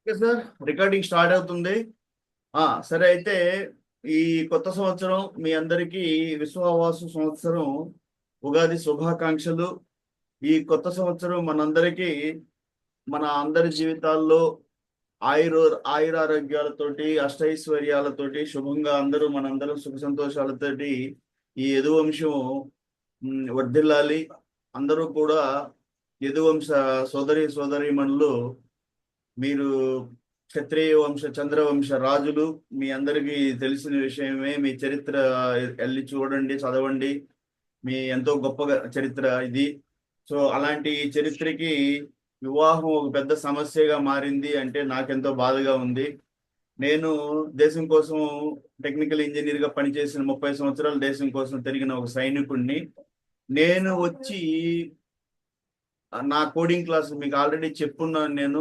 Okay sir, recording start అవుతుంది. సరే అయితే ఈ కొత్త సంవత్సరం మీ అందరికీ విశ్వావాసు సంవత్సరం ఉగాది శుభాకాంక్షలు. ఈ కొత్త సంవత్సరం మనందరికీ మన అందరి జీవితాల్లో ఆయురారోగ్యాలతోటి అష్టైశ్వర్యాలతోటి శుభంగా మనందరం సుఖ సంతోషాలతోటి ఈ యదువంశం వర్ధిల్లాలి. అందరూ కూడా యదువంశ సోదరీమణులు, మీరు క్షత్రియ వంశ చంద్రవంశ రాజులు. మీ అందరికీ తెలిసిన విషయమే. మీ చరిత్ర వెళ్ళి చూడండి, చదవండి. మీ ఎంతో గొప్ప చరిత్ర ఇది. సో అలాంటి చరిత్రకి వివాహం ఒక పెద్ద సమస్యగా మారింది అంటే నాకెంతో బాధగా ఉంది. నేను దేశం కోసం టెక్నికల్ ఇంజనీర్ గా పనిచేసిన 30 సంవత్సరాలు దేశం కోసం తిరిగిన ఒక సైనికుడిని. నేను వచ్చి నా కోడింగ్ క్లాస్ మీకు ఆల్రెడీ చెప్పున్నాను. నేను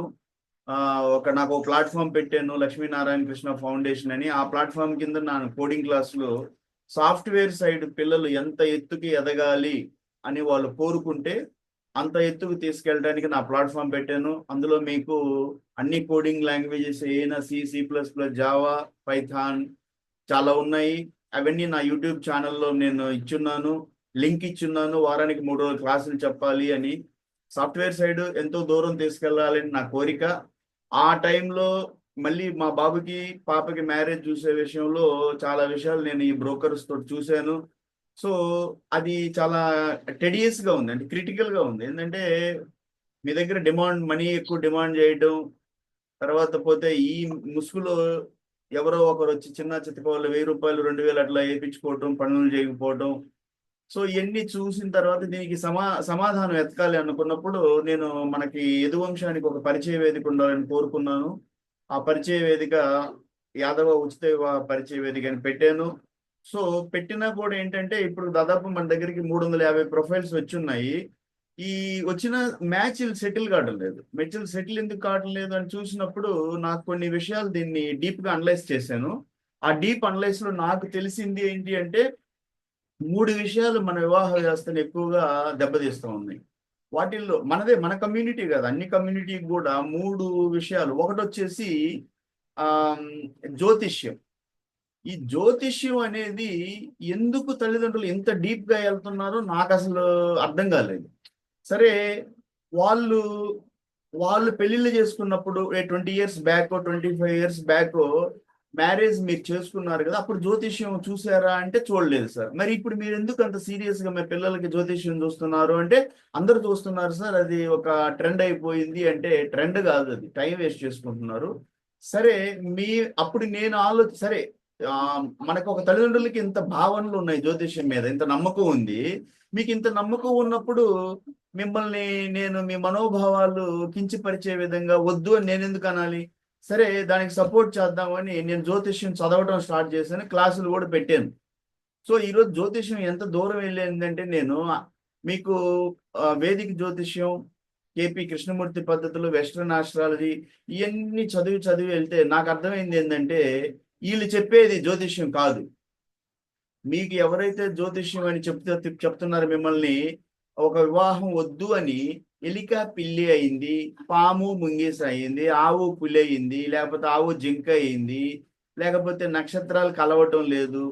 నాకు ఒక ప్లాట్ఫామ్ పెట్టాను, లక్ష్మీనారాయణ కృష్ణ ఫౌండేషన్ అని. ఆ ప్లాట్ఫామ్ కింద నా కోడింగ్ క్లాసులో సాఫ్ట్వేర్ సైడ్ పిల్లలు ఎంత ఎత్తుకి ఎదగాలి అని వాళ్ళు కోరుకుంటే అంత ఎత్తుకు తీసుకెళ్ళడానికి నా ప్లాట్ఫామ్ పెట్టాను. అందులో మీకు అన్ని కోడింగ్ లాంగ్వేజెస్ అయినా C++, జావా, పైథాన్ చాలా ఉన్నాయి. అవన్నీ నా యూట్యూబ్ ఛానల్లో నేను ఇచ్చున్నాను, లింక్ ఇచ్చున్నాను. వారానికి 3 రోజులు క్లాసులు చెప్పాలి అని. సాఫ్ట్వేర్ సైడ్ ఎంతో దూరం తీసుకెళ్లాలని నా కోరిక. ఆ టైంలో మళ్ళీ మా బాబుకి పాపకి మ్యారేజ్ చూసే విషయంలో చాలా విషయాలు నేను ఈ బ్రోకర్స్ తోటి చూశాను. సో అది చాలా టెడియస్ గా ఉంది, అంటే క్రిటికల్ గా ఉంది. ఏంటంటే మీ దగ్గర మనీ ఎక్కువ డిమాండ్ చేయడం, తర్వాత పోతే ఈ ముసుగులో ఎవరో ఒకరు వచ్చి చిన్న చితక వాళ్ళు రూ. 1000, 2000 అట్లా వేయించుకోవటం, పనులు చేయకపోవటం. సో ఇవన్నీ చూసిన తర్వాత దీనికి సమాధానం ఎతకాలి అనుకున్నప్పుడు నేను మనకి యదువంశానికి ఒక పరిచయ వేదిక ఉండాలని కోరుకున్నాను. ఆ పరిచయ వేదిక యాదవ ఉచిత వివాహ పరిచయ వేదిక అని పెట్టాను. సో పెట్టినా కూడా ఏంటంటే ఇప్పుడు దాదాపు మన దగ్గరికి 350 ప్రొఫైల్స్ వచ్చి ఉన్నాయి. ఈ వచ్చిన మ్యాచ్లు సెటిల్ కావడం లేదు. మ్యాచ్లు సెటిల్ ఎందుకు కావడం లేదు అని చూసినప్పుడు నాకు కొన్ని విషయాలు దీన్ని డీప్ గా అనలైజ్ చేశాను. ఆ డీప్ అనలైజ్ లో నాకు తెలిసింది ఏంటి అంటే 3 విషయాలు మన వివాహ వ్యవస్థను ఎక్కువగా దెబ్బతీస్తూ ఉన్నాయి. వాటిల్లో మన కమ్యూనిటీ కాదు, అన్ని కమ్యూనిటీకి కూడా 3 విషయాలు. ఒకటి వచ్చేసి ఆ జ్యోతిష్యం. ఈ జ్యోతిష్యం అనేది ఎందుకు తల్లిదండ్రులు ఇంత డీప్ గా వెళ్తున్నారో నాకు అసలు అర్థం కాలేదు. సరే, వాళ్ళు వాళ్ళు పెళ్లిళ్ళు చేసుకున్నప్పుడు 20 years back, 25 years back marriage మీరు చేసుకున్నారు కదా, అప్పుడు జ్యోతిష్యం చూసారా అంటే చూడలేదు సార్. మరి ఇప్పుడు మీరు ఎందుకు అంత సీరియస్ గా మీ పిల్లలకి జ్యోతిష్యం చూస్తున్నారు అంటే అందరు చూస్తున్నారు సార్, అది ఒక ట్రెండ్ అయిపోయింది అంటే. ట్రెండ్ కాదు, అది టైం వేస్ట్ చేసుకుంటున్నారు. సరే, మీ అప్పుడు నేను సరే, ఆ, మనకు ఒక తల్లిదండ్రులకి ఇంత భావనలు ఉన్నాయి, జ్యోతిష్యం మీద ఇంత నమ్మకం ఉంది. మీకు ఇంత నమ్మకం ఉన్నప్పుడు మిమ్మల్ని నేను మీ మనోభావాలు కించపరిచే విధంగా వద్దు అని నేను ఎందుకు అనాలి? సరే, దానికి సపోర్ట్ చేద్దామని నేను జ్యోతిష్యం చదవడం స్టార్ట్ చేశాను, క్లాసులు కూడా పెట్టాను. సో ఈరోజు జ్యోతిష్యం ఎంత దూరం వెళ్ళిందంటే నేను మీకు వేదిక జ్యోతిష్యం, KP కృష్ణమూర్తి పద్ధతులు, వెస్ట్రన్ ఆస్ట్రాలజీ ఇవన్నీ చదివి చదివి వెళ్తే నాకు అర్థమైంది ఏంటంటే వీళ్ళు చెప్పేది జ్యోతిష్యం కాదు. మీకు ఎవరైతే జ్యోతిష్యం అని చెప్తున్నారు మిమ్మల్ని, ఒక వివాహం వద్దు అని, ఎలిక పిల్లి అయింది, పాము ముంగీస అయింది, ఆవు పులి అయింది, లేకపోతే ఆవు జింక అయింది, లేకపోతే నక్షత్రాలు కలవటం లేదు.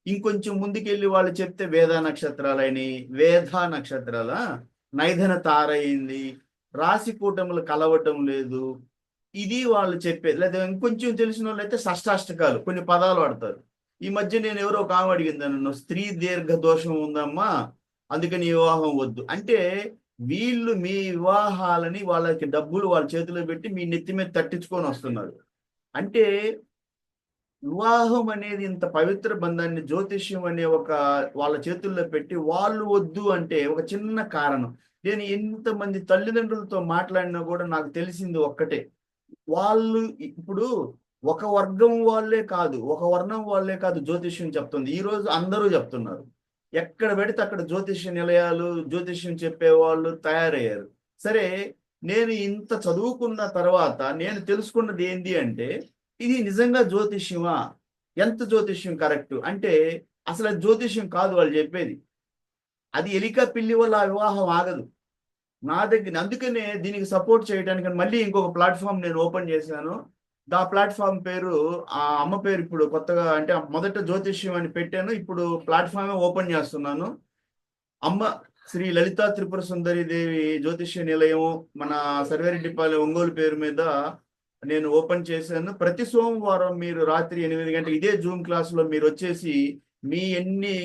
ఇంకొంచెం ముందుకెళ్ళి వాళ్ళు చెప్తే వేద నక్షత్రాలని, వేద నక్షత్రాల నైధన తార అయింది, రాశి కూటములు కలవటం లేదు. ఇది వాళ్ళు చెప్పేది. లేదా ఇంకొంచెం తెలిసిన వాళ్ళు అయితే షష్టాష్టకాలు కొన్ని పదాలు వాడతారు. ఈ మధ్య నేను ఎవరో ఒక ఆమె అడిగింది నన్ను, స్త్రీ దీర్ఘ దోషం ఉందమ్మా అందుకని వివాహం వద్దు అంటే. వీళ్ళు మీ వివాహాలని వాళ్ళకి డబ్బులు వాళ్ళ చేతిలో పెట్టి మీ నెత్తి మీద తట్టించుకొని వస్తున్నారు. అంటే వివాహం అనేది ఇంత పవిత్ర బంధాన్ని జ్యోతిష్యం అనే ఒక వాళ్ళ చేతుల్లో పెట్టి వాళ్ళు వద్దు అంటే ఒక చిన్న కారణం. నేను ఎంతమంది తల్లిదండ్రులతో మాట్లాడినా కూడా నాకు తెలిసింది ఒక్కటే. వాళ్ళు ఇప్పుడు ఒక వర్గం వాళ్ళే కాదు, ఒక వర్ణం వాళ్ళే కాదు జ్యోతిష్యం చెప్తుంది. ఈ రోజు అందరూ చెప్తున్నారు. ఎక్కడ పెడితే అక్కడ జ్యోతిష్య నిలయాలు, జ్యోతిష్యం చెప్పేవాళ్ళు తయారయ్యారు. సరే, నేను ఇంత చదువుకున్న తర్వాత నేను తెలుసుకున్నది ఏంటి అంటే ఇది నిజంగా జ్యోతిష్యమా? ఎంత జ్యోతిష్యం కరెక్ట్ అంటే అసలు అది జ్యోతిష్యం కాదు వాళ్ళు చెప్పేది. అది ఎలిక పిల్లి వల్ల ఆ వివాహం ఆగదు. నా దగ్గర అందుకనే దీనికి సపోర్ట్ చేయడానికి మళ్ళీ ఇంకొక ప్లాట్ఫామ్ నేను ఓపెన్ చేశాను. దా ప్లాట్ఫామ్ పేరు ఆ అమ్మ పేరు ఇప్పుడు కొత్తగా అంటే మొదట జ్యోతిష్యం అని పెట్టాను. ఇప్పుడు ప్లాట్ఫామే ఓపెన్ చేస్తున్నాను. అమ్మ శ్రీ లలితా త్రిపుర సుందరి దేవి జ్యోతిష్య నిలయం మన సర్వేరెడ్డిపాలెం ఒంగోలు పేరు మీద నేను ఓపెన్ చేశాను. ప్రతి సోమవారం మీరు రాత్రి 8 గంటలకు ఇదే జూమ్ క్లాస్ లో మీరు వచ్చేసి మీ ఎన్ని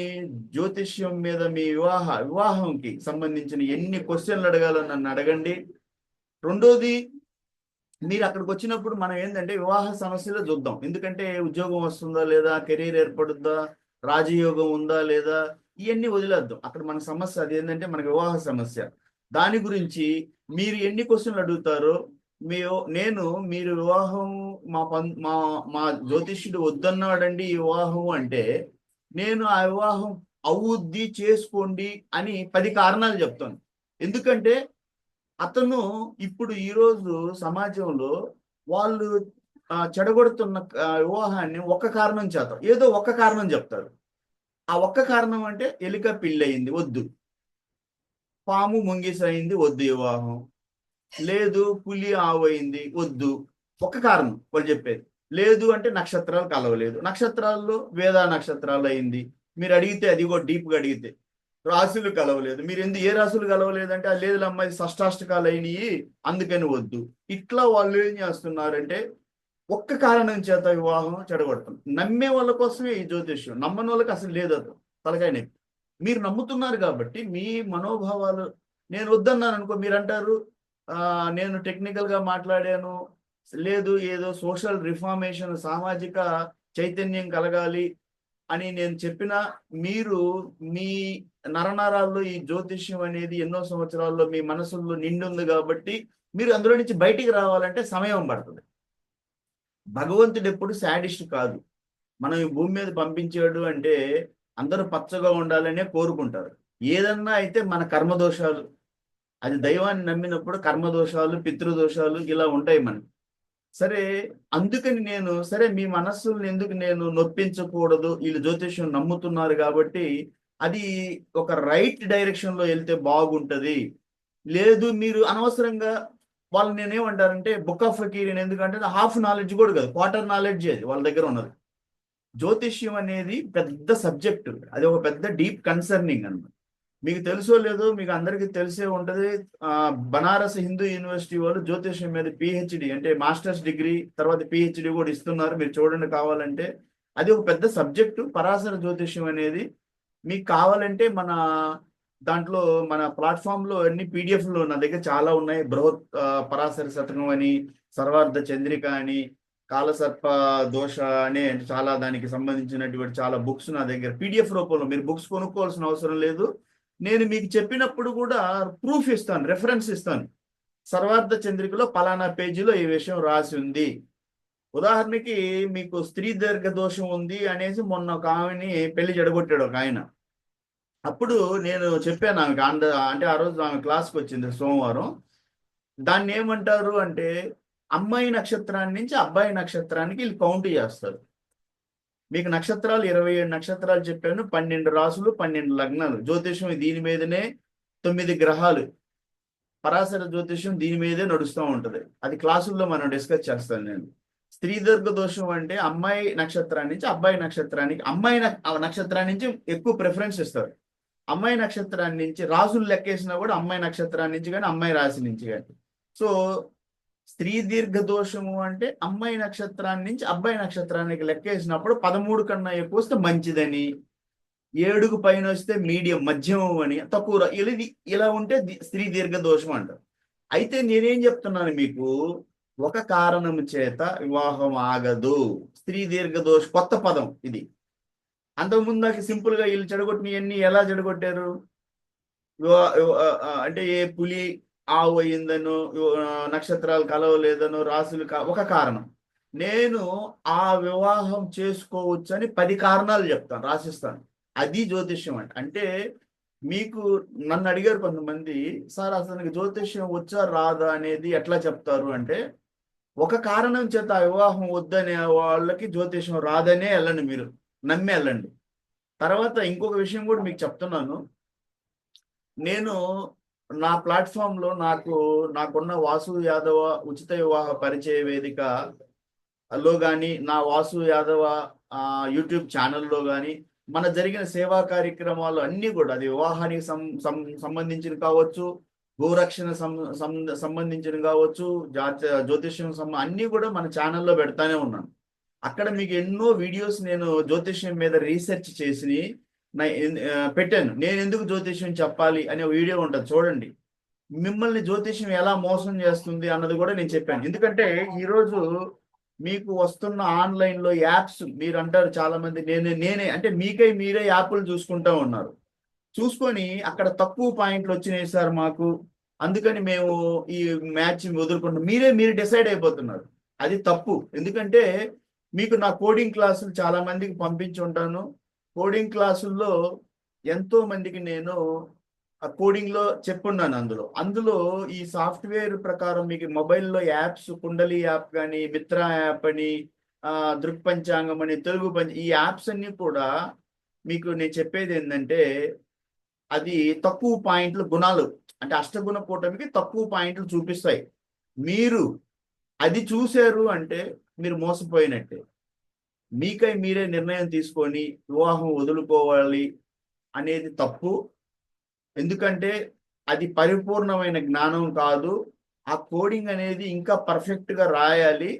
జ్యోతిష్యం మీద మీ వివాహంకి సంబంధించిన ఎన్ని క్వశ్చన్లు అడగాలో నన్ను అడగండి. రెండోది, మీరు అక్కడికి వచ్చినప్పుడు మనం ఏంటంటే వివాహ సమస్యలు చూద్దాం. ఎందుకంటే ఉద్యోగం వస్తుందా లేదా, కెరీర్ ఏర్పడుద్దా, రాజయోగం ఉందా లేదా, ఇవన్నీ వదిలేద్దాం. అక్కడ మన సమస్య అది ఏంటంటే మన వివాహ సమస్య. దాని గురించి మీరు ఎన్ని క్వశ్చన్లు అడుగుతారో నేను మీరు వివాహం మా మా జ్యోతిష్యుడు వద్దన్నాడండి ఈ వివాహం అంటే, నేను ఆ వివాహం అవుద్ది చేసుకోండి అని 10 కారణాలు చెప్తాను. ఎందుకంటే అతను ఇప్పుడు ఈరోజు సమాజంలో వాళ్ళు చెడగొడుతున్న వివాహాన్ని ఒక్క కారణం చేత ఏదో ఒక్క కారణం చెప్తారు. ఆ ఒక్క కారణం అంటే ఎలుక పిల్లయింది వద్దు, పాము ముంగిసైంది వద్దు వివాహం, లేదు పులి ఆవు అయింది వద్దు. ఒక్క కారణం వాళ్ళు చెప్పేది. లేదు అంటే నక్షత్రాలు కలవలేదు, నక్షత్రాల్లో వేదా నక్షత్రాలు అయింది. మీరు అడిగితే అది కూడా డీప్గా అడిగితే రాశులు కలవలేదు. మీరు ఏ రాశులు కలవలేదంటే అది లేదు అమ్మాయి షష్టాష్టకాలు అయినాయి అందుకని వద్దు. ఇట్లా వాళ్ళు ఏం చేస్తున్నారంటే ఒక్క కారణం చేత వివాహం చెడగొడతాం. నమ్మే వాళ్ళ కోసమే ఈ జ్యోతిష్యం, నమ్మని వాళ్ళకి అసలు లేదు. అది తలకాయ నొప్పి. మీరు నమ్ముతున్నారు కాబట్టి మీ మనోభావాలు, నేను వద్దన్నాను అనుకో మీరు అంటారు నేను టెక్నికల్ గా మాట్లాడాను, లేదు ఏదో సోషల్ రిఫార్మేషన్ సామాజిక చైతన్యం కలగాలి అని నేను చెప్పినా, మీరు మీ నరనరాల్లో ఈ జ్యోతిష్యం అనేది ఎన్నో సంవత్సరాల్లో మీ మనసుల్లో నిండి ఉంది కాబట్టి మీరు అందులో నుంచి బయటికి రావాలంటే సమయం పడుతుంది. భగవంతుడు ఎప్పుడు శాడిస్ట్ కాదు. మనం ఈ భూమి మీద పంపించాడు అంటే అందరూ పచ్చగా ఉండాలనే కోరుకుంటారు. ఏదన్నా అయితే మన కర్మదోషాలు, అది దైవాన్ని నమ్మినప్పుడు కర్మదోషాలు పితృదోషాలు ఇలా ఉంటాయి మనకి. సరే, అందుకని నేను సరే మీ మనస్సుల్ని ఎందుకు నేను నొప్పించకూడదు, వీళ్ళు జ్యోతిష్యం నమ్ముతున్నారు కాబట్టి అది ఒక రైట్ డైరెక్షన్ లో వెళ్తే బాగుంటది. లేదు మీరు అనవసరంగా వాళ్ళు నేనేమంటారంటే బుక్ ఆఫ్ ఫకీర్ ఎందుకంటే హాఫ్ నాలెడ్జ్ కూడా కాదు, క్వార్టర్ నాలెడ్జ్ అది వాళ్ళ దగ్గర ఉన్నది. జ్యోతిష్యం అనేది పెద్ద సబ్జెక్ట్, అది ఒక పెద్ద డీప్ కన్సర్నింగ్ అన్నమాట. మీకు తెలుసో లేదో మీకు అందరికీ తెలిసే ఉంటది. బనారస్ హిందూ యూనివర్సిటీ వాళ్ళు జ్యోతిష్యం మీద పిహెచ్డి అంటే మాస్టర్స్ డిగ్రీ తర్వాత పిహెచ్డి కూడా ఇస్తున్నారు. మీరు చూడండి కావాలంటే. అది ఒక పెద్ద సబ్జెక్టు పరాశర జ్యోతిష్యం అనేది. మీకు కావాలంటే మన దాంట్లో మన ప్లాట్ఫామ్ లో అన్ని పీడిఎఫ్లు నా దగ్గర చాలా ఉన్నాయి. బృహత్ పరాశర శతకం అని, సర్వార్థ చంద్రిక అని, కాలసర్ప దోష అనే చాలా దానికి సంబంధించినటువంటి చాలా బుక్స్ నా దగ్గర పీడిఎఫ్ రూపంలో, మీరు బుక్స్ కొనుక్కోవాల్సిన అవసరం లేదు. నేను మీకు చెప్పినప్పుడు కూడా ప్రూఫ్ ఇస్తాను, రెఫరెన్స్ ఇస్తాను. సర్వార్థ చంద్రికలో పలానా పేజీలో ఈ విషయం రాసి ఉంది. ఉదాహరణకి మీకు స్త్రీ దీర్ఘ దోషం ఉంది అనేసి మొన్న ఒక ఆమెని పెళ్లి చెడగొట్టాడు ఒక ఆయన. అప్పుడు నేను చెప్పాను ఆమెకి అంటే ఆ రోజు ఆమె క్లాస్కి వచ్చింది సోమవారం. దాన్ని ఏమంటారు అంటే అమ్మాయి నక్షత్రాన్ని నుంచి అబ్బాయి నక్షత్రానికి వీళ్ళు కౌంట్ చేస్తారు. మీకు నక్షత్రాలు 27 నక్షత్రాలు చెప్పాను, 12 రాసులు 12 లగ్నాలు. జ్యోతిషం దీని మీదనే 9 గ్రహాలు. పరాశర జ్యోతిషం దీని మీదే నడుస్తూ ఉంటది. అది క్లాసుల్లో మనం డిస్కస్ చేస్తాను నేను. స్త్రీ దీర్ఘ దోషం అంటే అమ్మాయి నక్షత్రాన్ని నుంచి అబ్బాయి నక్షత్రానికి, అమ్మాయి నక్షత్రాన్ని నుంచి ఎక్కువ ప్రిఫరెన్స్ ఇస్తారు. అమ్మాయి నక్షత్రాన్ని నుంచి రాసులు లెక్కేసినా కూడా అమ్మాయి నక్షత్రాన్ని నుంచి కానీ అమ్మాయి రాశి నుంచి కానీ. సో స్త్రీ దీర్ఘ దోషము అంటే అమ్మాయి నక్షత్రాన్ని నుంచి అబ్బాయి నక్షత్రానికి లెక్కేసినప్పుడు 13 కన్నా ఎక్కువ వస్తే మంచిదని, 7కు పైన వస్తే మీడియం మధ్యమం అని, తక్కువ ఇలా ఉంటే స్త్రీ దీర్ఘ దోషం అంటారు. అయితే నేనేం చెప్తున్నాను మీకు, ఒక కారణం చేత వివాహం ఆగదు. స్త్రీ దీర్ఘ దోషం కొత్త పదం ఇది. అంతకుముందు నాకు సింపుల్ గా వీళ్ళు చెడగొట్టినవన్నీ ఎలా చెడగొట్టారు, అంటే ఏ పులి ఆవు అయిందనో, నక్షత్రాలు కలవలేదనో, రాసులు ఒక కారణం. నేను ఆ వివాహం చేసుకోవచ్చు అని 10 కారణాలు చెప్తాను, రాసిస్తాను. అది జ్యోతిష్యం అంటే మీకు నన్ను అడిగారు కొంతమంది, సార్ అసలు జ్యోతిష్యం వచ్చా రాదా అనేది ఎట్లా చెప్తారు అంటే, ఒక కారణం చేత ఆ వివాహం వద్దనే వాళ్ళకి జ్యోతిష్యం రాదనే వెళ్ళండి, మీరు నమ్మి వెళ్ళండి. తర్వాత ఇంకొక విషయం కూడా మీకు చెప్తున్నాను. నేను నా ప్లాట్ఫామ్ లో నాకున్న వాసు యాదవ ఉచిత వివాహ పరిచయ వేదిక లో కానీ నా వాసు యాదవ యూట్యూబ్ ఛానల్లో కానీ మన జరిగిన సేవా కార్యక్రమాలు అన్నీ కూడా అది వివాహానికి సంబంధించిన కావచ్చు, గోరక్షణ సంబంధించిన కావచ్చు, జ్యోతిష్యం అన్నీ కూడా మన ఛానల్లో పెడతానే ఉన్నాను. అక్కడ మీకు ఎన్నో వీడియోస్ నేను జ్యోతిష్యం మీద రీసెర్చ్ చేసి పెట్టాను. నేను ఎందుకు జ్యోతిష్యం చెప్పాలి అనే వీడియో ఉంటుంది, చూడండి. మిమ్మల్ని జ్యోతిష్యం ఎలా మోసం చేస్తుంది అన్నది కూడా నేను చెప్పాను. ఎందుకంటే ఈరోజు మీకు వస్తున్న ఆన్లైన్లో యాప్స్, మీరు అంటారు చాలా మంది నేనే అంటే మీరే యాప్లు చూసుకుంటా ఉన్నారు. చూసుకొని అక్కడ తక్కువ పాయింట్లు వచ్చినాయి సార్ మాకు, అందుకని మేము ఈ మ్యాచ్ వదులుకుంటాం, మీరు డిసైడ్ అయిపోతున్నారు. అది తప్పు. ఎందుకంటే మీకు నా కోడింగ్ క్లాసులు చాలా మందికి పంపించి ఉంటాను. కోడింగ్ క్లాసుల్లో ఎంతో మందికి నేను ఆ కోడింగ్ లో చెప్పున్నాను. అందులో ఈ సాఫ్ట్వేర్ ప్రకారం మీకు మొబైల్లో యాప్స్, కుండలి యాప్ కానీ, మిత్ర యాప్ అని, దృక్పంచాంగం అని, తెలుగు ఈ యాప్స్ అన్ని కూడా మీకు నేను చెప్పేది ఏంటంటే అది తక్కువ పాయింట్లు గుణాలు, అంటే అష్టగుణ కూటమికి తక్కువ పాయింట్లు చూపిస్తాయి. మీరు అది చూశారు అంటే మీరు మోసపోయినట్టే. మీరే నిర్ణయం తీసుకొని వివాహం వదులుకోవాలి అనేది తప్పు. ఎందుకంటే అది పరిపూర్ణమైన జ్ఞానం కాదు. ఆ కోడింగ్ అనేది ఇంకా పర్ఫెక్ట్గా రాయాలి.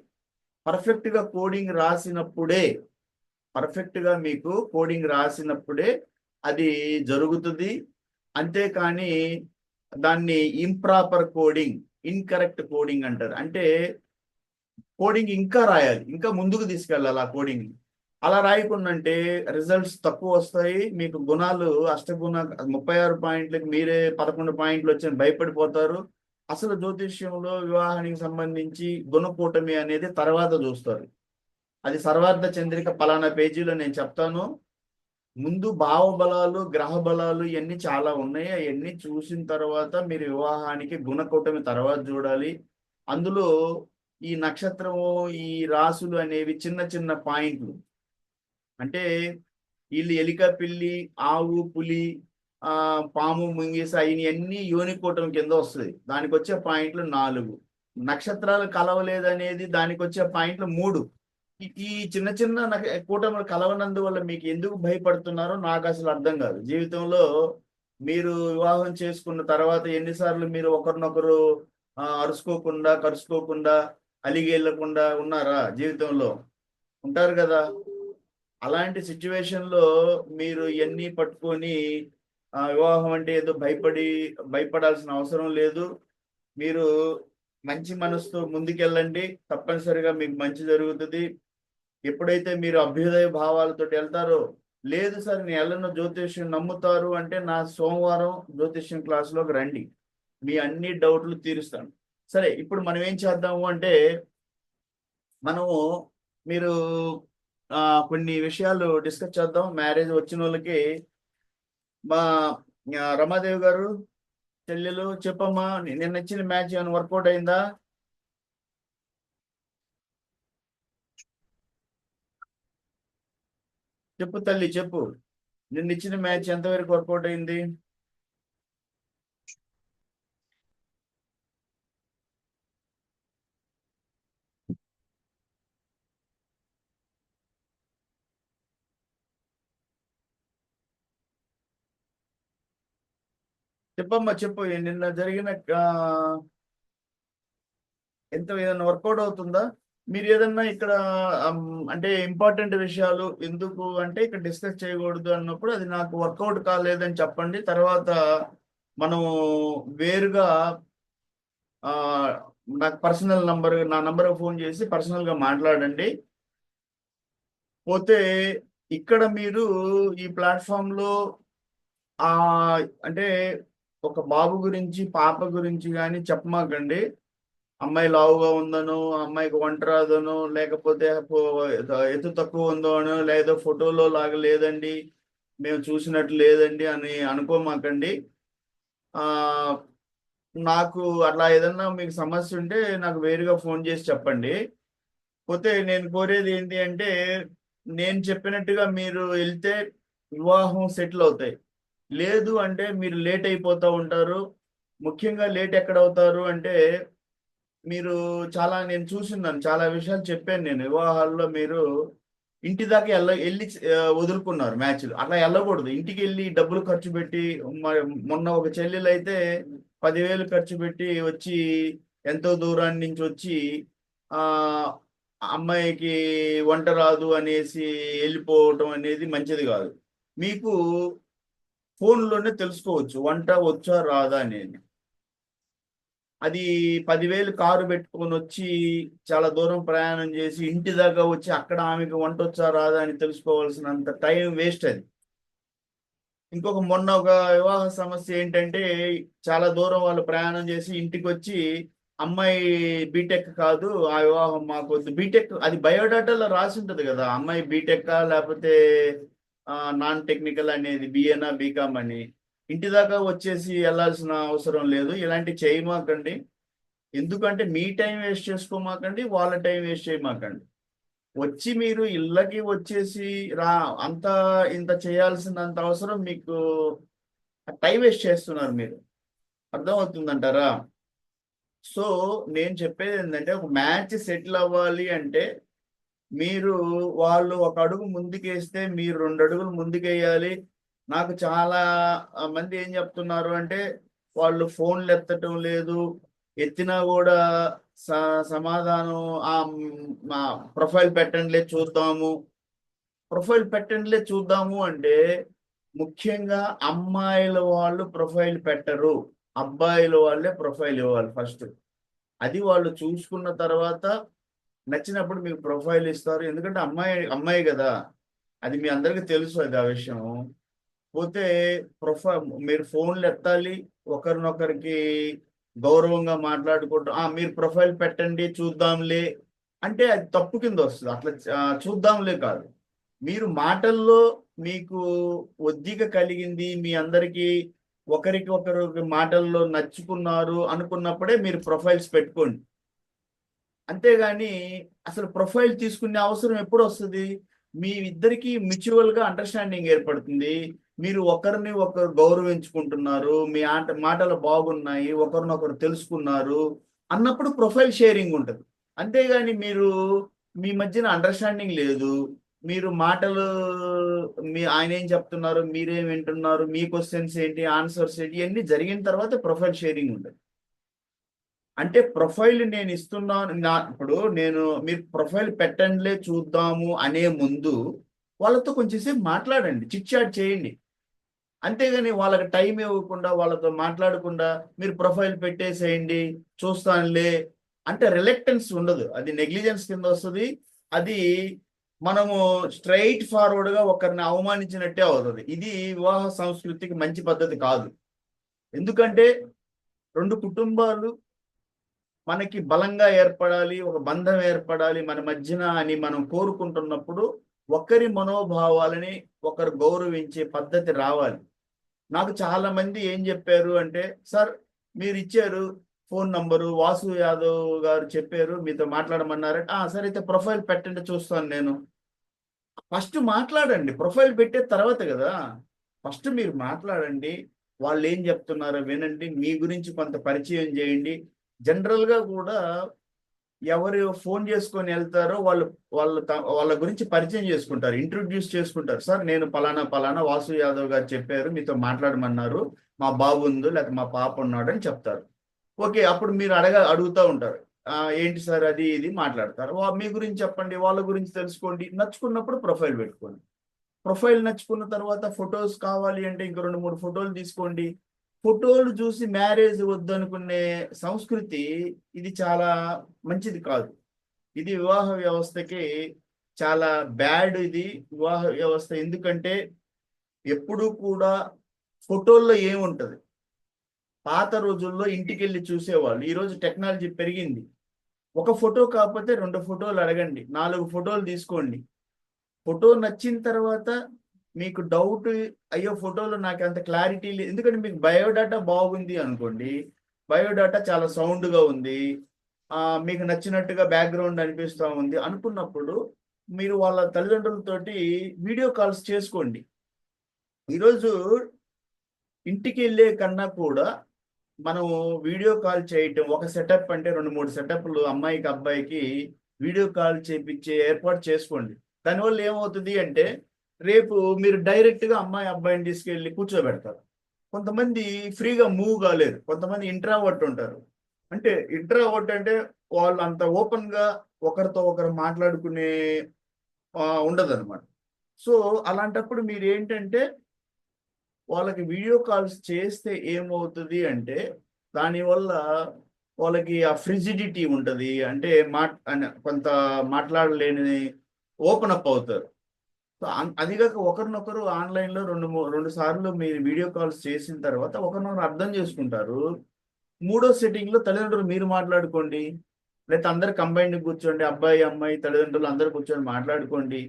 పర్ఫెక్ట్గా కోడింగ్ రాసినప్పుడే మీకు కోడింగ్ రాసినప్పుడే అది జరుగుతుంది. అంతేకాని దాన్ని ఇంప్రాపర్ కోడింగ్, ఇన్కరెక్ట్ కోడింగ్ అంటారు. అంటే కోడింగ్ ఇంకా రాయాలి, ఇంకా ముందుకు తీసుకెళ్ళాలి ఆ కోడింగ్. అలా రాయకుండాంటే రిజల్ట్స్ తక్కువ వస్తాయి. మీకు గుణాలు అష్టగుణ 36 పాయింట్లకి మీరే 11 పాయింట్లు వచ్చి భయపడిపోతారు. అసలు జ్యోతిష్యంలో వివాహానికి సంబంధించి గుణకూటమి అనేది తర్వాత చూస్తారు. అది సర్వార్థ చంద్రిక పలానా పేజీలో నేను చెప్తాను. ముందు భావబలాలు, గ్రహ బలాలు ఇవన్నీ చాలా ఉన్నాయి. అవన్నీ చూసిన తర్వాత మీరు వివాహానికి గుణకూటమి తర్వాత చూడాలి. అందులో ఈ నక్షత్రము, ఈ రాసులు అనేవి చిన్న చిన్న పాయింట్లు. అంటే వీళ్ళు ఎలిక, పిల్లి, ఆవు, పులి, పాము, ముంగిస ఇవన్నీ యోనికూటమి కింద వస్తుంది. దానికి వచ్చే పాయింట్లు 4. నక్షత్రాలు కలవలేదనేది దానికి వచ్చే పాయింట్లు 3. ఈ చిన్న చిన్న కూటములు కలవనందువల్ల మీకు ఎందుకు భయపడుతున్నారో నాకు అసలు అర్థం కాదు. జీవితంలో మీరు వివాహం చేసుకున్న తర్వాత ఎన్నిసార్లు మీరు ఒకరినొకరు అరుచుకోకుండా, కరుచుకోకుండా, అలిగేళ్ళకుండా ఉన్నారా? జీవితంలో ఉంటారు కదా. అలాంటి సిచ్యువేషన్లో మీరు ఇవన్నీ పట్టుకొని వివాహం అంటే ఏదో భయపడాల్సిన అవసరం లేదు. మీరు మంచి మనసుతో ముందుకెళ్ళండి, తప్పనిసరిగా మీకు మంచి జరుగుతుంది. ఎప్పుడైతే మీరు అభ్యుదయ భావాలతో వెళ్తారో, లేదు సార్ నేను వెళ్ళను, జ్యోతిష్యం నమ్ముతారు అంటే నా సోమవారం జ్యోతిష్యం క్లాసులోకి రండి, మీ అన్ని డౌట్లు తీరుస్తాను. సరే, ఇప్పుడు మనం ఏం చేద్దాము అంటే మీరు కొన్ని విషయాలు డిస్కస్ చేద్దాం. మ్యారేజ్ వచ్చిన వాళ్ళకి మా రమాదేవి గారు, చెల్లెలు చెప్పమ్మా, నిన్న ఇచ్చిన మ్యాచ్ ఏమైనా వర్కౌట్ అయిందా? చెప్పు తల్లి, చెప్పు. నిన్న ఇచ్చిన మ్యాచ్ ఎంతవరకు వర్కౌట్ అయింది? చెప్పమ్మా, చెప్పు. నిన్న జరిగిన ఏదైనా వర్కౌట్ అవుతుందా? మీరు ఏదన్నా ఇక్కడ అంటే ఇంపార్టెంట్ విషయాలు ఎందుకు అంటే ఇక్కడ డిస్కస్ చేయకూడదు అన్నప్పుడు అది నాకు వర్కౌట్ కాలేదని చెప్పండి. తర్వాత మనము వేరుగా నాకు నా నంబర్ ఫోన్ చేసి పర్సనల్గా మాట్లాడండి. పోతే ఇక్కడ మీరు ఈ ప్లాట్ఫామ్లో అంటే ఒక బాబు గురించి, పాప గురించి కానీ చెప్పమాకండి. అమ్మాయి లావుగా ఉందనో, అమ్మాయికి వంట రాదనో, లేకపోతే ఎత్తు తక్కువ ఉందో అనో, లేదా ఫోటోలో లాగా లేదండి, మేము చూసినట్టు లేదండి అని అనుకోమాకండి. నాకు అట్లా ఏదన్నా మీకు సమస్య ఉంటే నాకు వేరుగా ఫోన్ చేసి చెప్పండి. పోతే నేను కోరేది ఏంటి అంటే, నేను చెప్పినట్టుగా మీరు వెళ్తే వివాహం సెటిల్ అవుతాయి. లేదు అంటే మీరు లేట్ అయిపోతూ ఉంటారు. ముఖ్యంగా లేట్ ఎక్కడ అవుతారు అంటే, మీరు చాలా నేను చూసున్నాను, చాలా విషయాలు చెప్పాను నేను. వివాహాల్లో మీరు ఇంటి దాకా వెళ్ళి వదులుకున్నారు మ్యాచ్లు. అట్లా వెళ్ళకూడదు. ఇంటికి వెళ్ళి డబ్బులు ఖర్చు పెట్టి, మొన్న ఒక చెల్లెలు అయితే 10,000 ఖర్చు పెట్టి వచ్చి, ఎంతో దూరాన్ని నుంచి వచ్చి ఆ అమ్మాయికి వంట రాదు అనేసి వెళ్ళిపోవటం అనేది మంచిది కాదు. మీకు ఫోన్లోనే తెలుసుకోవచ్చు వంట వచ్చా రాదా అనేది. అది 10,000 కారు పెట్టుకొని వచ్చి చాలా దూరం ప్రయాణం చేసి ఇంటి దాకా వచ్చి అక్కడ ఆమెకు వంట వచ్చా రాదా అని తెలుసుకోవాల్సినంత టైం వేస్ట్ అది. ఇంకొక మొన్న ఒక వివాహ సమస్య ఏంటంటే, చాలా దూరం వాళ్ళు ప్రయాణం చేసి ఇంటికి వచ్చి, అమ్మాయి బీటెక్ కాదు, ఆ వివాహం మాకు వద్దు. బీటెక్ అది బయోడాటాలో రాసి ఉంటుంది కదా, అమ్మాయి బీటెక్ లేకపోతే నాన్ టెక్నికల్ అనేది, బిఏనా బీకామ్ అని. ఇంటి దాకా వచ్చేసి వెళ్ళాల్సిన అవసరం లేదు. ఇలాంటి చేయమాకండి. ఎందుకంటే మీ టైం వేస్ట్ చేసుకోమాకండి, వాళ్ళ టైం వేస్ట్ చేయమాకండి. వచ్చి మీరు ఇళ్ళకి వచ్చేసి రా అంత ఇంత చేయాల్సినంత అవసరం మీకు, టైం వేస్ట్ చేస్తున్నారు మీరు. అర్థమవుతుందంటారా? సో నేను చెప్పేది ఏంటంటే, ఒక మ్యాచ్ సెటిల్ అవ్వాలి అంటే మీరు, వాళ్ళు ఒక అడుగు ముందుకేస్తే మీరు 2 అడుగులు ముందుకేయాలి. నాకు చాలా మంది ఏం చెప్తున్నారు అంటే, వాళ్ళు ఫోన్లు ఎత్తటం లేదు, ఎత్తినా కూడా సమాధానం మా ప్రొఫైల్ పెట్టండిలే చూద్దాము, ప్రొఫైల్ పెట్టండిలే చూద్దాము అంటే, ముఖ్యంగా అమ్మాయిల వాళ్ళు ప్రొఫైల్ పెట్టరు, అబ్బాయిల వాళ్ళే ప్రొఫైల్ ఇవ్వాలి ఫస్ట్. అది వాళ్ళు చూసుకున్న తర్వాత నచ్చినప్పుడు మీకు ప్రొఫైల్ ఇస్తారు. ఎందుకంటే అమ్మాయి అమ్మాయి కదా, అది మీ అందరికీ తెలుసు అది ఆ విషయం. పోతే ప్రొఫైల్ మీరు ఫోన్లు ఎత్తాలి, ఒకరినొకరికి గౌరవంగా మాట్లాడుకుంటాం. మీరు ప్రొఫైల్ పెట్టండి చూద్దాంలే అంటే అది తప్పు కింద వస్తుంది. అట్లా చూద్దాంలే కాదు. మీరు మాటల్లో మీకు ఒద్దిక కలిగింది, మీ అందరికీ ఒకరికి ఒకరు మాటల్లో నచ్చుకున్నారు అనుకున్నప్పుడే మీరు ప్రొఫైల్స్ పెట్టుకోండి. అంతేగాని అసలు ప్రొఫైల్ తీసుకునే అవసరం ఎప్పుడు వస్తుంది? మీ ఇద్దరికి మ్యూచువల్గా అండర్స్టాండింగ్ ఏర్పడుతుంది, మీరు ఒకరిని ఒకరు గౌరవించుకుంటున్నారు, మీ మాటలు బాగున్నాయి, ఒకరినొకరు తెలుసుకున్నారు అన్నప్పుడు ప్రొఫైల్ షేరింగ్ ఉంటుంది. అంతేగాని మీరు, మీ మధ్యన అండర్స్టాండింగ్ లేదు, మీరు మాటలు, ఆయన ఏం చెప్తున్నారు, మీరేం వింటున్నారు, మీ క్వశ్చన్స్ ఏంటి, ఆన్సర్స్ ఏంటి, ఇవన్నీ జరిగిన తర్వాత ప్రొఫైల్ షేరింగ్ ఉంటుంది. అంటే ప్రొఫైల్ నేను ఇస్తున్నాను, ఇప్పుడు నేను మీరు ప్రొఫైల్ పెట్టండిలే చూద్దాము అనే ముందు వాళ్ళతో కొంచెంసేపు మాట్లాడండి, చిట్ చాట్ చేయండి. అంతేగాని వాళ్ళకి టైం ఇవ్వకుండా, వాళ్ళతో మాట్లాడకుండా మీరు ప్రొఫైల్ పెట్టేసేయండి చూస్తానులే అంటే రిలక్టెన్స్ ఉండదు, అది నెగ్లిజెన్స్ కింద వస్తుంది. అది మనము స్ట్రైట్ ఫార్వర్డ్గా ఒకరిని అవమానించినట్టే అవుతుంది. ఇది వివాహ సంస్కృతికి మంచి పద్ధతి కాదు. ఎందుకంటే 2 కుటుంబాలు మనకి బలంగా ఏర్పడాలి, ఒక బంధం ఏర్పడాలి మన మధ్యన అని మనం కోరుకుంటున్నప్పుడు, ఒకరి మనోభావాలని ఒకరు గౌరవించే పద్ధతి రావాలి. నాకు చాలా మంది ఏం చెప్పారు అంటే, సార్ మీరు ఇచ్చారు ఫోన్ నంబరు, వాసు యాదవ్ గారు చెప్పారు మీతో మాట్లాడమన్నారంటే, సరే అయితే ప్రొఫైల్ పెట్టండి చూస్తాను నేను. ఫస్ట్ మాట్లాడండి, ప్రొఫైల్ పెట్టే తర్వాత కదా. ఫస్ట్ మీరు మాట్లాడండి, వాళ్ళు ఏం చెప్తున్నారో వినండి, మీ గురించి కొంత పరిచయం చేయండి. జనరల్గా కూడా ఎవరు ఫోన్ చేసుకొని వెళ్తారో వాళ్ళు, వాళ్ళ గురించి పరిచయం చేసుకుంటారు, ఇంట్రొడ్యూస్ చేసుకుంటారు. సార్ నేను పలానా పలానా వాసు యాదవ్ గారు చెప్పారు మీతో మాట్లాడమన్నారు, మా బాబు ఉంది లేకపోతే మా పాప ఉన్నాడు అని చెప్తారు. ఓకే, అప్పుడు మీరు అడుగుతూ ఉంటారు, ఏంటి సార్ అది ఇది మాట్లాడతారు. మీ గురించి చెప్పండి, వాళ్ళ గురించి తెలుసుకోండి. నచ్చుకున్నప్పుడు ప్రొఫైల్ పెట్టుకోండి. ప్రొఫైల్ నచ్చుకున్న తర్వాత ఫొటోస్ కావాలి అంటే ఇంకో 2-3 ఫోటోలు తీసుకోండి. ఫోటోలు చూసి మ్యారేజ్ వద్దనుకునే సంస్కృతి ఇది చాలా మంచిది కాదు. ఇది వివాహ వ్యవస్థకి చాలా బ్యాడ్. ఇది వివాహ వ్యవస్థ. ఎందుకంటే ఎప్పుడూ కూడా ఫోటోల్లో ఏముంటది, పాత రోజుల్లో ఇంటికెళ్ళి చూసేవాళ్ళు. ఈరోజు టెక్నాలజీ పెరిగింది. ఒక ఫోటో కాకపోతే 2 ఫోటోలు అడగండి, 4 ఫోటోలు తీసుకోండి. ఫోటో నచ్చిన తర్వాత మీకు డౌట్, అయ్యో ఫోటోలో నాకు అంత క్లారిటీ లేదు, ఎందుకంటే మీకు బయోడాటా బాగుంది అనుకోండి, బయోడాటా చాలా సౌండ్గా ఉంది, మీకు నచ్చినట్టుగా బ్యాక్గ్రౌండ్ అనిపిస్తూ ఉంది అనుకున్నప్పుడు మీరు వాళ్ళ తల్లిదండ్రులతోటి వీడియో కాల్స్ చేసుకోండి. ఈరోజు ఇంటికి వెళ్ళే కన్నా కూడా మనం వీడియో కాల్ చేయటం ఒక సెటప్ అంటే 2-3 సెటప్లు అమ్మాయికి అబ్బాయికి వీడియో కాల్ చేపించే ఏర్పాటు చేసుకోండి. దానివల్ల ఏమవుతుంది అంటే రేపు మీరు డైరెక్ట్ గా అమ్మాయి అబ్బాయిని తీసుకెళ్ళి కూర్చోబెడతారు. కొంతమంది ఫ్రీగా మూవ్ కాలేరు, కొంతమంది ఇంట్రావర్ట్ ఉంటారు. అంటే ఇంట్రావర్ట్ అంటే వాళ్ళు అంత ఓపెన్ గా ఒకరితో ఒకరు మాట్లాడుకునే ఉండదు అనమాట. సో అలాంటప్పుడు మీరు ఏంటంటే వాళ్ళకి వీడియో కాల్స్ చేస్తే ఏమవుతుంది అంటే దానివల్ల వాళ్ళకి ఆ ఫ్రిజిడిటీ ఉంటుంది. అంటే కొంత మాట్లాడలేని ఓపెన్ అప్ అవుతారు. సో అదిగాక ఒకరినొకరు ఆన్లైన్లో రెండు సార్లు మీరు వీడియో కాల్స్ చేసిన తర్వాత ఒకరినొకరు అర్థం చేసుకుంటారు. మూడో సెట్టింగ్ లో తల్లిదండ్రులు మీరు మాట్లాడుకోండి, లేకపోతే అందరు కంబైన్డ్ కూర్చోండి, అబ్బాయి అమ్మాయి తల్లిదండ్రులు అందరు కూర్చొని మాట్లాడుకోండి.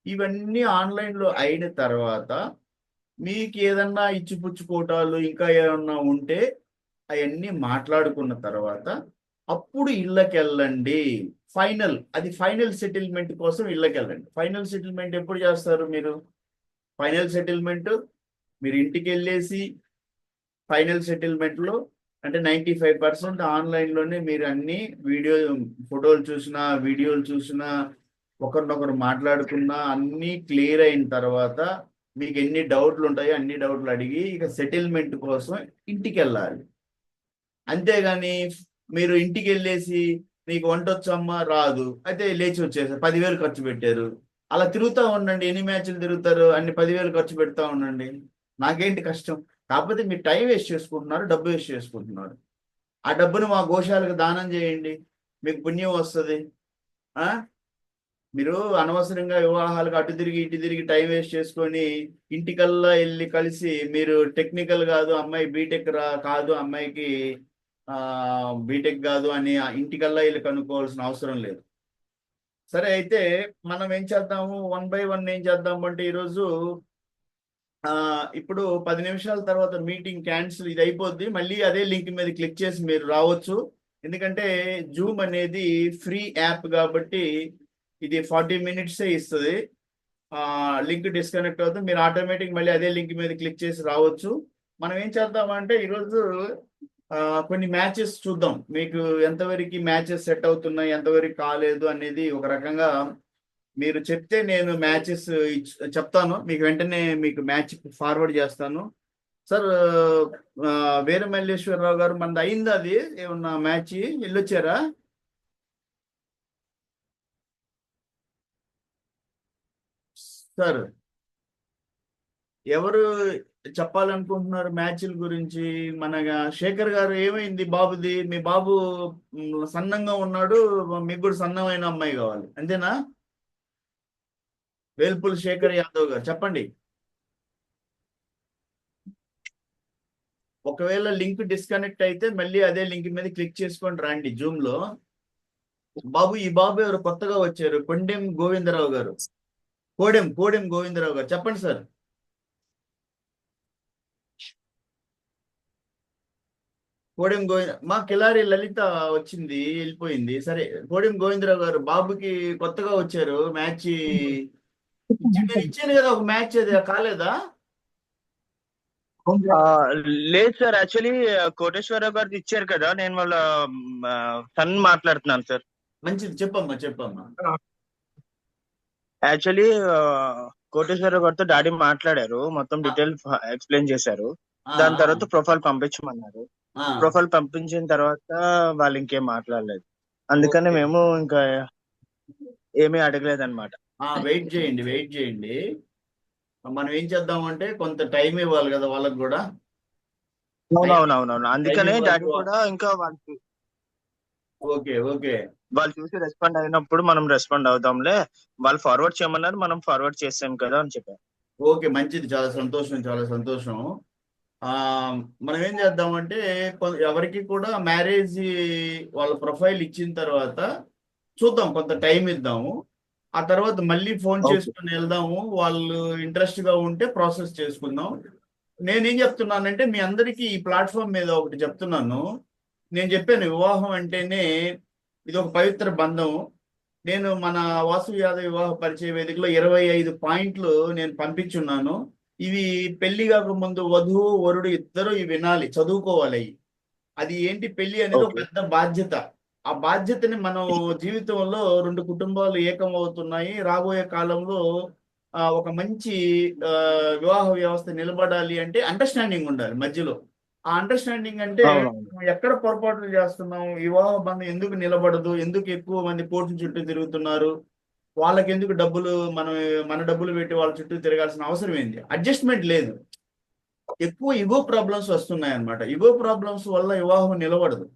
ఇవన్నీ ఆన్లైన్లో అయిన తర్వాత మీకు ఏదన్నా ఇచ్చిపుచ్చుకోవటాలు ఇంకా ఏమన్నా ఉంటే అవన్నీ మాట్లాడుకున్న తర్వాత అప్పుడు ఇళ్ళకెళ్ళండి. అది ఫైనల్ సెటిల్మెంట్ కోసం ఇళ్ళకెళ్ళండి. ఫైనల్ సెటిల్మెంట్ ఎప్పుడు చేస్తారు మీరు? ఫైనల్ సెటిల్మెంట్ మీరు ఇంటికి వెళ్ళేసి ఫైనల్ సెటిల్మెంట్లో అంటే 95% ఆన్లైన్లోనే మీరు అన్ని ఫోటోలు చూసినా వీడియోలు చూసినా ఒకరినొకరు మాట్లాడుకున్నా అన్నీ క్లియర్ అయిన తర్వాత మీకు ఎన్ని డౌట్లు ఉంటాయో అన్ని డౌట్లు అడిగి ఇక సెటిల్మెంట్ కోసం ఇంటికి వెళ్ళాలి. అంతేగాని మీరు ఇంటికి వెళ్ళేసి నీకు వంట వచ్చమ్మా రాదు అయితే లేచి వచ్చేసారు 10,000 ఖర్చు పెట్టారు. అలా తిరుగుతూ ఉండండి. ఎన్ని మ్యాచ్లు తిరుగుతారు? అన్ని 10,000 ఖర్చు పెడతా ఉండండి. నాకేంటి కష్టం? కాకపోతే మీరు టైం వేస్ట్ చేసుకుంటున్నారు, డబ్బు వేస్ట్ చేసుకుంటున్నారు. ఆ డబ్బును మా గోశాలకు దానం చేయండి, మీకు పుణ్యం వస్తుంది. మీరు అనవసరంగా వివాహాలకు అటు తిరిగి ఇటు తిరిగి టైం వేస్ట్ చేసుకొని ఇంటికల్లా వెళ్ళి కలిసి మీరు టెక్నికల్ కాదు అమ్మాయి బీటెక్ కాదు అమ్మాయికి బీటెక్ కాదు అని ఇంటికల్లా వెళ్ళి కనుక్కోవాల్సిన అవసరం లేదు. సరే, అయితే మనం ఏం చేద్దాము, 1 by 1 ఏం చేద్దాము అంటే ఈరోజు ఇప్పుడు 10 నిమిషాల తర్వాత మీటింగ్ క్యాన్సిల్, ఇది అయిపోద్ది. మళ్ళీ అదే లింక్ మీద క్లిక్ చేసి మీరు రావచ్చు. ఎందుకంటే జూమ్ అనేది ఫ్రీ యాప్ కాబట్టి ఇది 40 మినిట్సే ఇస్తుంది. లింక్ డిస్కనెక్ట్ అవుతుంది, మీరు ఆటోమేటిక్ మళ్ళీ అదే లింక్ మీద క్లిక్ చేసి రావచ్చు. మనం ఏం చేద్దామంటే ఈరోజు కొన్ని మ్యాచెస్ చూద్దాం. మీకు ఎంతవరకు మ్యాచెస్ సెట్ అవుతున్నాయి, ఎంతవరకు కాలేదు అనేది ఒక రకంగా మీరు చెప్తే నేను మ్యాచెస్ చెప్తాను, మీకు వెంటనే మీకు మ్యాచ్ ఫార్వర్డ్ చేస్తాను. సార్ వీర మల్లేశ్వరరావు గారు, మనది అయింది అది ఏమన్నా మ్యాచ్ వెళ్ళొచ్చారా? సార్ ఎవరు చెప్పాలనుకుంటున్నారు మ్యాచ్ల గురించి? మన శేఖర్ గారు ఏమైంది బాబుది? మీ బాబు సన్నంగా ఉన్నాడు, మీకు కూడా సన్నమైన అమ్మాయి కావాలి అంతేనా? వేల్పుల్ శేఖర్ యాదవ్ గారు చెప్పండి. ఒకవేళ లింక్ డిస్కనెక్ట్ అయితే మళ్ళీ అదే లింక్ మీద క్లిక్ చేసుకొని రండి జూమ్ లో. బాబు, ఈ బాబు ఎవరు కొత్తగా వచ్చారు? కొండెం గోవిందరావు గారు, కోడెం గోవిందరావు గారు చెప్పండి సార్. కోడెం గోవింద మా కిలారి లలిత వచ్చింది వెళ్ళిపోయింది. సరే, కోడెం గోవిందరావు గారు బాబుకి కొత్తగా వచ్చారు, మ్యాచ్ నేను ఇచ్చాను కదా ఒక మ్యాచ్, అది కాలేదా? లేదు సార్, యాక్చువల్లీ కోటేశ్వరరావు గారికి ఇచ్చారు కదా, నేను వాళ్ళ సన్ మాట్లాడుతున్నాను సార్. మంచిది, చెప్పమ్మా. యాక్చువల్లీ కోటేశ్వరరావు గారితో డాడీ మాట్లాడారు, మొత్తం డీటెయిల్ ఎక్స్ప్లెయిన్ చేశారు. దాని తర్వాత ప్రొఫైల్ పంపించమన్నారు. ప్రొఫైల్ పంపించిన తర్వాత వాళ్ళు ఇంకేం మాట్లాడలేదు, అందుకని మేము ఇంకా ఏమీ అడగలేదు అనమాట. వెయిట్ చేయండి. మనం ఏం చేద్దామంటే కొంత టైం ఇవ్వాలి కదా వాళ్ళకి కూడా. అవునవునవును, అందుకనే డాడీ కూడా ఇంకా వాళ్ళకి ఓకే వాళ్ళు చూసి రెస్పాండ్ అయినప్పుడు మనం రెస్పాండ్ అవుతాంలే, వాళ్ళు ఫార్వర్డ్ చేయమన్నారు, మనం ఫార్వర్డ్ చేసాం కదా అని చెప్పారు. ఓకే, మంచిది, చాలా సంతోషం. మనం ఏం చేద్దామంటే ఎవరికి కూడా మ్యారేజ్ వాళ్ళ ప్రొఫైల్ ఇచ్చిన తర్వాత చూద్దాం, కొంత టైం ఇద్దాము. ఆ తర్వాత మళ్ళీ ఫోన్ చేసుకుని వెళ్దాము, వాళ్ళు ఇంట్రెస్ట్ గా ఉంటే ప్రాసెస్ చేసుకుందాం. నేనేం చెప్తున్నానంటే మీ అందరికీ ఈ ప్లాట్ఫామ్ మీద ఒకటి చెప్తున్నాను. నేను చెప్పాను, వివాహం అంటేనే ఇది ఒక పవిత్ర బంధం. నేను మన వాసు యాదవ్ వివాహ పరిచయ వేదికలో 25 పాయింట్లు నేను పంపించున్నాను. ఇవి పెళ్లి కాక ముందు వధువు వరుడు ఇద్దరు ఇవి వినాలి, చదువుకోవాలి. అది ఏంటి, పెళ్లి అనేది ఒక ఓకే. పెద్ద బాధ్యత. ఆ బాధ్యతని మనం జీవితంలో రెండు కుటుంబాలు ఏకం అవుతున్నాయి. రాబోయే కాలంలో ఒక మంచి ఆ, వివాహ వ్యవస్థ నిలబడాలి అంటే అండర్స్టాండింగ్ ఉండాలి మధ్యలో. ఆ అండర్స్టాండింగ్ అంటే అవునవును. మనం ఎక్కడ పొరపాట్లు చేస్తున్నాం, వివాహ బంధం ఎందుకు నిలబడదు, ఎందుకు ఎక్కువ మంది కోర్టు చుట్టూ తిరుగుతున్నారు, వాళ్ళకి ఎందుకు డబ్బులు, మనం మన డబ్బులు పెట్టి వాళ్ళ చుట్టూ తిరగాల్సిన అవసరం ఏంది, అడ్జస్ట్మెంట్ లేదు. ఎక్కువ ఇగో ప్రాబ్లమ్స్ వస్తున్నాయి అన్నమాట. ఇగో ప్రాబ్లమ్స్ వల్ల వివాహం నిలబడదు.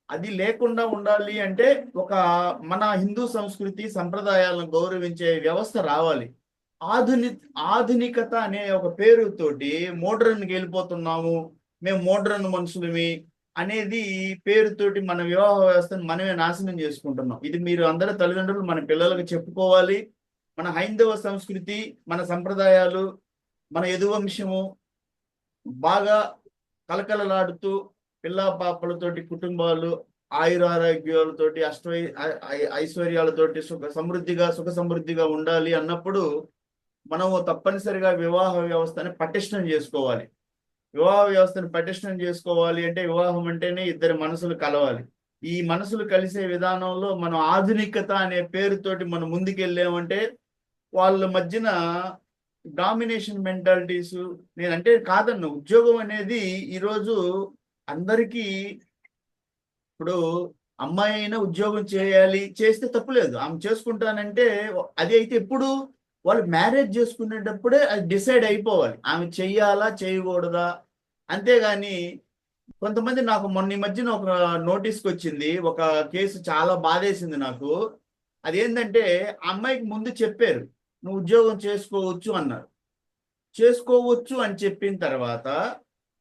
అది లేకుండా ఉండాలి అంటే ఒక మన హిందూ సంస్కృతి సంప్రదాయాలను గౌరవించే వ్యవస్థ రావాలి. ఆధుని ఆధునికత అనే ఒక పేరుతోటి మోడ్రన్కి వెళ్ళిపోతున్నాము, మేము మోడ్రన్ మనుషులమి అనేది పేరుతోటి మన వివాహ వ్యవస్థను మనమే నాశనం చేసుకుంటున్నాం. ఇది మీరు అందరూ తల్లిదండ్రులు మన పిల్లలకు చెప్పుకోవాలి. మన హైందవ సంస్కృతి, మన సంప్రదాయాలు, మన యదువంశము బాగా కలకలలాడుతూ పిల్లా పాపలతోటి కుటుంబాలు ఆయురారోగ్యాలతోటి ఐశ్వర్యాలతోటి సుఖ సమృద్ధిగా ఉండాలి అన్నప్పుడు మనము తప్పనిసరిగా వివాహ వ్యవస్థని పటిష్టం చేసుకోవాలి. వివాహ వ్యవస్థను పటిష్టం చేసుకోవాలి అంటే వివాహం అంటేనే ఇద్దరి మనసులు కలవాలి. ఈ మనసులు కలిసే విధానంలో మనం ఆధునికత అనే పేరుతోటి మనం ముందుకెళ్ళామంటే వాళ్ళ మధ్యన డామినేషన్ మెంటాలిటీస్, నేనంటే కాదన్ను, ఉద్యోగం అనేది ఈరోజు అందరికీ, ఇప్పుడు అమ్మాయి అయినా ఉద్యోగం చేయాలి, చేస్తే తప్పులేదు, ఆమె చేసుకుంటానంటే అది అయితే ఎప్పుడు వాళ్ళు మ్యారేజ్ చేసుకునేటప్పుడే అది డిసైడ్ అయిపోవాలి, ఆమె చెయ్యాలా చేయకూడదా. అంతేగాని కొంతమంది, నాకు మొన్న ఈ మధ్యన ఒక నోటీస్కి వచ్చింది ఒక కేసు, చాలా బాధేసింది నాకు. అదేంటంటే ఆ అమ్మాయికి ముందు చెప్పారు నువ్వు ఉద్యోగం చేసుకోవచ్చు అన్నారు. చేసుకోవచ్చు అని చెప్పిన తర్వాత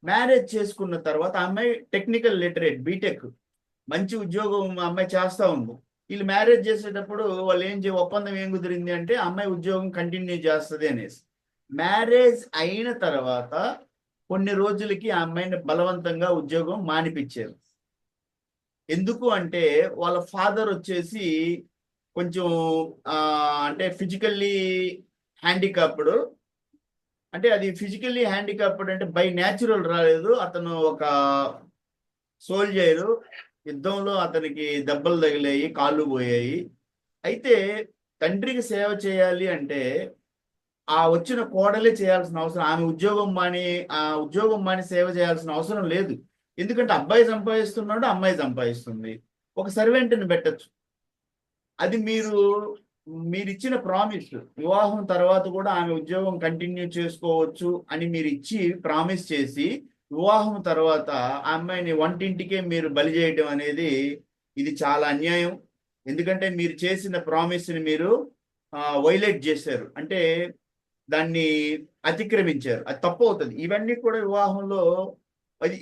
మ్యారేజ్ చేసుకున్న తర్వాత ఆ అమ్మాయి టెక్నికల్ లిటరేట్ బీటెక్, మంచి ఉద్యోగం ఆ అమ్మాయి చేస్తా ఉంది. వీళ్ళు మ్యారేజ్ చేసేటప్పుడు వాళ్ళు ఒప్పందం ఏం కుదిరింది అంటే ఆ అమ్మాయి ఉద్యోగం కంటిన్యూ చేస్తుంది అనేసి. మ్యారేజ్ అయిన తర్వాత కొన్ని రోజులకి ఆ అమ్మాయిని బలవంతంగా ఉద్యోగం మానిపించారు. ఎందుకు అంటే వాళ్ళ ఫాదర్ వచ్చేసి కొంచెం ఆ, అంటే ఫిజికల్లీ హ్యాండిక్యాప్డ్. అంటే అది ఫిజికల్లీ హ్యాండిక్యాప్డ్ అంటే బై న్యాచురల్ రాలేదు, అతను ఒక సోల్జరు, యుద్ధంలో అతనికి దెబ్బలు తగిలాయి, కాళ్ళు పోయాయి. అయితే తండ్రికి సేవ చేయాలి అంటే ఆ వచ్చిన కోడలే చేయాల్సిన అవసరం, ఆమె ఉద్యోగం మాని సేవ చేయాల్సిన అవసరం లేదు. ఎందుకంటే అబ్బాయి సంపాదిస్తున్నాడు, అమ్మాయి సంపాదిస్తుంది, ఒక సర్వెంట్ని పెట్టచ్చు. అది మీరు ఇచ్చిన ప్రామిస్, వివాహం తర్వాత కూడా ఆమె ఉద్యోగం కంటిన్యూ చేసుకోవచ్చు అని మీరు ఇచ్చి ప్రామిస్ చేసి వివాహం తర్వాత ఆ అమ్మాయిని వంటింటికే మీరు బలి చేయడం అనేది ఇది చాలా అన్యాయం. ఎందుకంటే మీరు చేసిన ప్రామిస్ని మీరు వైలేట్ చేశారు అంటే దాన్ని అతిక్రమించారు, అది తప్పు అవుతుంది. ఇవన్నీ కూడా వివాహంలో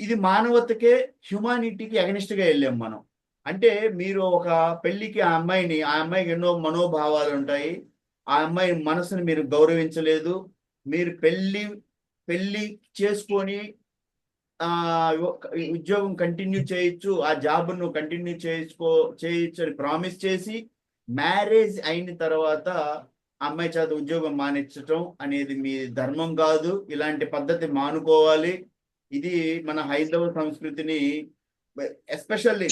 ఇది మానవతకే, హ్యుమానిటీకి అగనిస్ట్ గా వెళ్ళాం మనం. అంటే మీరు ఒక పెళ్లికి ఆ అమ్మాయికి ఎన్నో మనోభావాలు ఉంటాయి, ఆ అమ్మాయి మనసుని మీరు గౌరవించలేదు. మీరు పెళ్లి పెళ్లి చేసుకొని ఆ ఉద్యోగం కంటిన్యూ చేయొచ్చు, ఆ జాబ్ ను కంటిన్యూ చేయొచ్చు అని ప్రామిస్ చేసి మ్యారేజ్ అయిన తర్వాత ఆ అమ్మాయి చేత ఉద్యోగం మానించటం అనేది మీ ధర్మం కాదు. ఇలాంటి పద్ధతి మానుకోవాలి. ఇది మన హైందవ సంస్కృతిని, ఎస్పెషల్లీ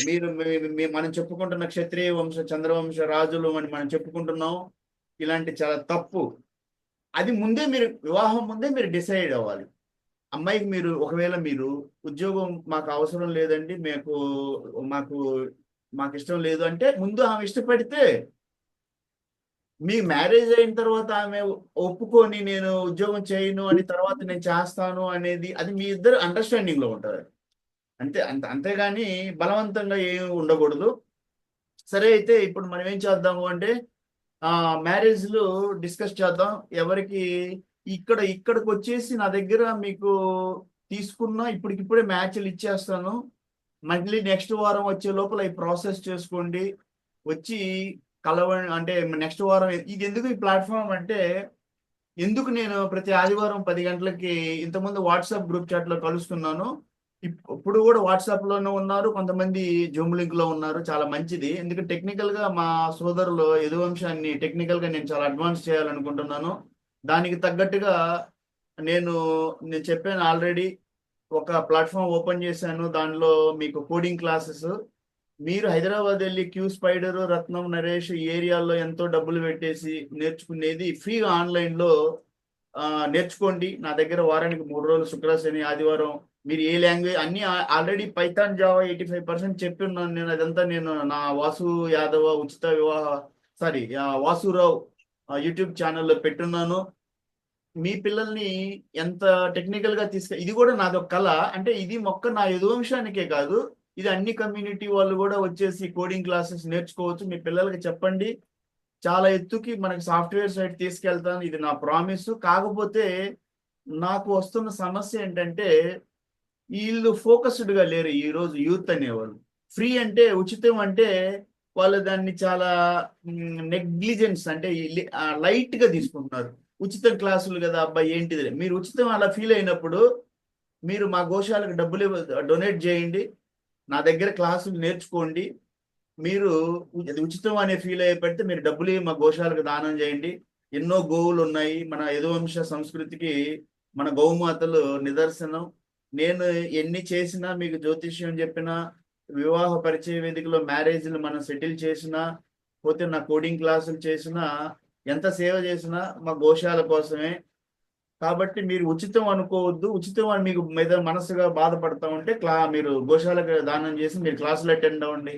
మనం చెప్పుకుంటున్న క్షత్రియ వంశ చంద్రవంశ రాజులు అని మనం చెప్పుకుంటున్నాం. ఇలాంటి చాలా తప్పు. అది ముందే మీరు వివాహం ముందే మీరు డిసైడ్ అవ్వాలి. అమ్మాయికి మీరు ఒకవేళ మీరు ఉద్యోగం మాకు అవసరం లేదండి, మాకు మాకు ఇష్టం లేదు అంటే ముందు ఆమె ఇష్టపడితే, మీ మ్యారేజ్ అయిన తర్వాత ఆమె ఒప్పుకొని నేను ఉద్యోగం చేయను అని తర్వాత నేను చేస్తాను అనేది, అది మీ ఇద్దరు అండర్స్టాండింగ్ లో ఉంటుంది. అంతేగాని బలవంతంగా ఏమి ఉండకూడదు. సరే, అయితే ఇప్పుడు మనం ఏం చేద్దాము అంటే మ్యారేజ్లు డిస్కస్ చేద్దాం. ఎవరికి ఇక్కడికి వచ్చేసి నా దగ్గర మీకు తీసుకున్నా ఇప్పటికిప్పుడే మ్యాచ్లు ఇచ్చేస్తాను. మళ్ళీ నెక్స్ట్ వారం వచ్చే లోపల ఈ ప్రాసెస్ చేసుకోండి, వచ్చి కలవండి అంటే నెక్స్ట్ వారం. ఇది ఎందుకు ఈ ప్లాట్ఫామ్ అంటే, ఎందుకు నేను ప్రతి ఆదివారం 10 గంటలకి ఇంతకుముందు వాట్సాప్ గ్రూప్ చాట్ లో కలుస్తున్నాను. ఇప్పుడు కూడా వాట్సాప్ లోనే ఉన్నారు, కొంతమంది జూమ్ లింక్ లో ఉన్నారు. చాలా మంచిది, ఎందుకంటే టెక్నికల్ గా మా సోదరులు యదువంశాన్ని టెక్నికల్ గా నేను చాలా అడ్వాన్స్ చేయాలనుకుంటున్నాను. దానికి తగ్గట్టుగా నేను నేను చెప్పాను ఆల్రెడీ, ఒక ప్లాట్ఫామ్ ఓపెన్ చేశాను. దానిలో మీకు కోడింగ్ క్లాసెస్. మీరు హైదరాబాద్ వెళ్ళి క్యూ స్పైడర్, రత్నం, నరేష్ ఈ ఏరియాల్లో ఎంతో డబ్బులు పెట్టేసి నేర్చుకునేది ఫ్రీగా ఆన్లైన్లో నేర్చుకోండి. నా దగ్గర వారానికి 3 రోజులు శుక్ర, శని, ఆదివారం మీరు ఏ లాంగ్వేజ్ అన్ని ఆల్రెడీ పైథాన్, జావా 85% చెప్పి ఉన్నాను నేను. అదంతా నేను నా వాసు యాదవ ఉచిత వివాహ సారీ వాసురావు యూట్యూబ్ ఛానల్లో పెట్టున్నాను. మీ పిల్లల్ని ఎంత టెక్నికల్ గా ఇది కూడా నాదొక కళ. అంటే ఇది మొక్క నా యదువంశానికే కాదు, ఇది అన్ని కమ్యూనిటీ వాళ్ళు కూడా వచ్చేసి కోడింగ్ క్లాసెస్ నేర్చుకోవచ్చు. మీ పిల్లలకి చెప్పండి, చాలా ఎత్తుకి మనకి సాఫ్ట్వేర్ సైడ్ తీసుకెళ్తాను, ఇది నా ప్రామిస్. కాకపోతే నాకు వస్తున్న సమస్య ఏంటంటే వీళ్ళు ఫోకస్డ్ గా లేరు ఈ రోజు యూత్ అనేవాళ్ళు. ఫ్రీ అంటే, ఉచితం అంటే వాళ్ళు దాన్ని చాలా నెగ్లిజెన్స్ అంటే లైట్ గా తీసుకుంటున్నారు. ఉచిత క్లాసులు కదా అబ్బాయి ఏంటిది. మీరు ఉచితం అలా ఫీల్ అయినప్పుడు మీరు మా గోశాలకు డబ్బులు డొనేట్ చేయండి, నా దగ్గర క్లాసులు నేర్చుకోండి. మీరు అది ఉచితం అనే ఫీల్ అయ్యేపడితే మీరు డబ్బులు మా గోశాలకు దానం చేయండి. ఎన్నో గోవులు ఉన్నాయి. మన యదువంశ సంస్కృతికి మన గౌమాతలు నిదర్శనం. నేను ఎన్ని చేసినా, మీకు జ్యోతిష్యం చెప్పినా, వివాహ పరిచయ వేదికలో మ్యారేజ్లు మనం సెటిల్ చేసినా, పోతే నా కోడింగ్ క్లాసులు చేసినా, ఎంత సేవ చేసినా మా గోశాల కోసమే. కాబట్టి మీరు ఉచితం అనుకోవద్దు. ఉచితం అని మీకు మీద మనసుగా బాధపడతా ఉంటే మీరు గోశాలకు దానం చేసి మీరు క్లాసులు అటెండ్ అవ్వండి.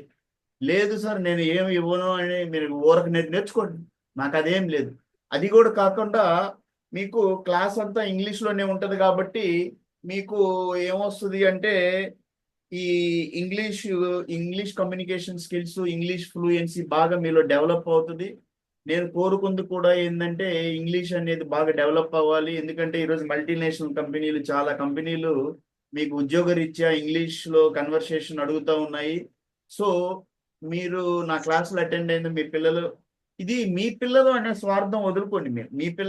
లేదు సార్ నేను ఏమి ఇవ్వను అని మీరు ఊరకు నేర్చుకోండి, నాకు అదేం లేదు. అది కూడా కాకుండా మీకు క్లాస్ అంతా ఇంగ్లీష్లోనే ఉంటుంది కాబట్టి మీకు ఏమొస్తుంది అంటే ఈ English communication skills, English fluency బాగా మీలో డెవలప్ అవుతుంది. నేను కోరుకుంది కూడా ఏంటంటే ఇంగ్లీష్ అనేది బాగా డెవలప్ అవ్వాలి. ఎందుకంటే ఈరోజు మల్టీనేషనల్ కంపెనీలు, చాలా కంపెనీలు మీకు ఉద్యోగరీత్యా ఇంగ్లీష్లో కన్వర్సేషన్ అడుగుతూ ఉన్నాయి. సో మీరు నా క్లాసులు అటెండ్ అయిన మీ పిల్లలు, ఇది మీ పిల్లలు అనే స్వార్థం వదులుకోండి. మీరు మీ పిల్లలు